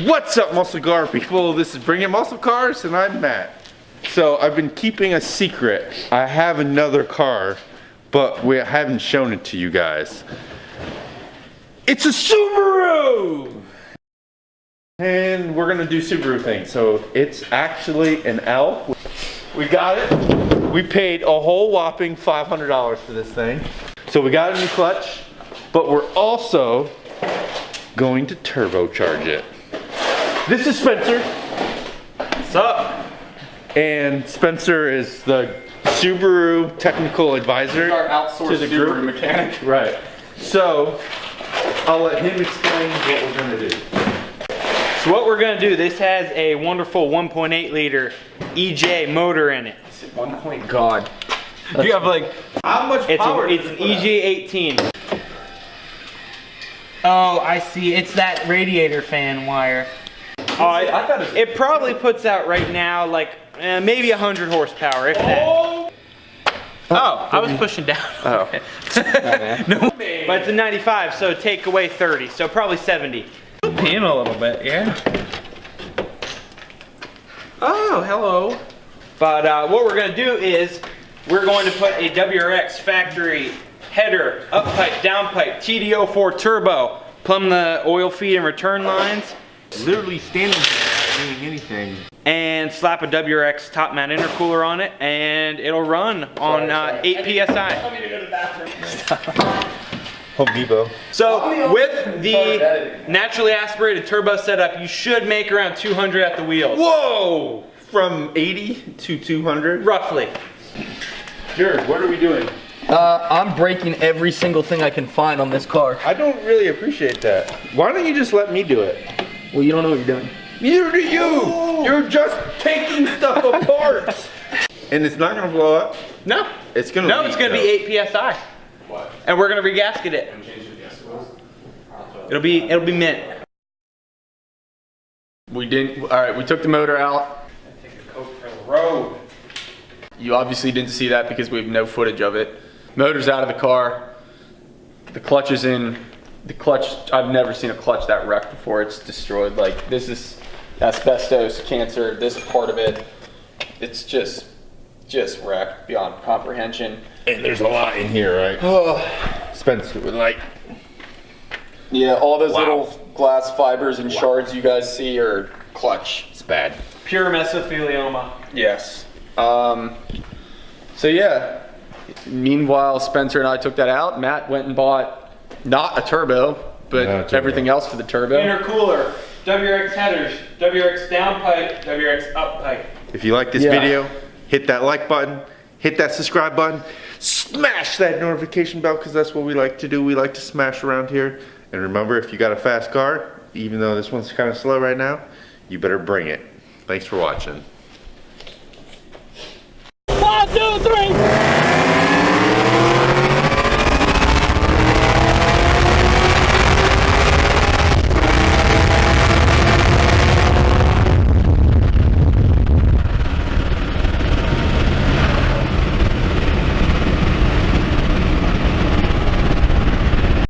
What's up, muscle car people? This is Bring It Muscle Cars, and I'm Matt. So I've been keeping a secret. I have another car, but we haven't shown it to you guys. It's a Subaru! And we're gonna do Subaru things. So it's actually an L. We got it. We paid a whole whopping $500 for this thing. So we got a new clutch, but we're also going to turbocharge it. This is Spencer. What's up? And Spencer is the Subaru technical advisor. Our outsourced to the Subaru group. mechanic. Right. So I'll let him explain what we're gonna do. So what we're gonna do, this has a wonderful 1.8 liter EJ motor in it. God. You have like, How much power? It's an EJ18. Oh, I see. It's that radiator fan wire. Oh, it probably puts out right now like maybe 100 horsepower, if that. Oh, I was pushing down. oh. No, but it's a 95, so take away 30, so probably 70. Pin a little bit, yeah. Oh, hello. But what we're gonna do is we're going to put a WRX factory header, up pipe, down pipe, TD04 turbo, plumb the oil feed and return lines, Literally standing there not doing anything. and slap a WRX top mount intercooler on it, and it'll run on 8 PSI. I need to go to the bathroom. Home Depot. So with the naturally aspirated turbo setup, you should make around 200 at the wheels. Whoa! From 80 to 200? Roughly. Jared, what are we doing? I'm breaking every single thing I can find on this car. I don't really appreciate that. Why don't you just let me do it? Well, you don't know what you're doing. You do you! You're just taking stuff apart! And it's not gonna blow up? No. It's gonna No, leak, it's gonna though. be 8 PSI. What? And we're gonna regasket it. It'll be mint. We didn't, all right, we took the motor out. Take a coat for the road. You obviously didn't see that because we have no footage of it. Motor's out of the car. The clutch is in. The clutch, I've never seen a clutch that wrecked before. It's destroyed. Like, this is asbestos, cancer, this part of it. It's just wrecked beyond comprehension. And there's a lot in here, right? Oh, Spencer would like. yeah, all those Wow. little glass fibers and shards you guys see are clutch. It's bad. Pure mesothelioma. Yes. So yeah, meanwhile, Spencer and I took that out. Matt went and bought not a turbo, but Not a turbo. everything else for the turbo. Intercooler, WRX headers, WRX down pipe, WRX up pipe. If you like this Yeah. video, hit that like button, hit that subscribe button, smash that notification bell, because that's what we like to do. We like to smash around here. And remember, if you got a fast car, even though this one's kind of slow right now, you better bring it. Thanks for watching. 1, 2, 3.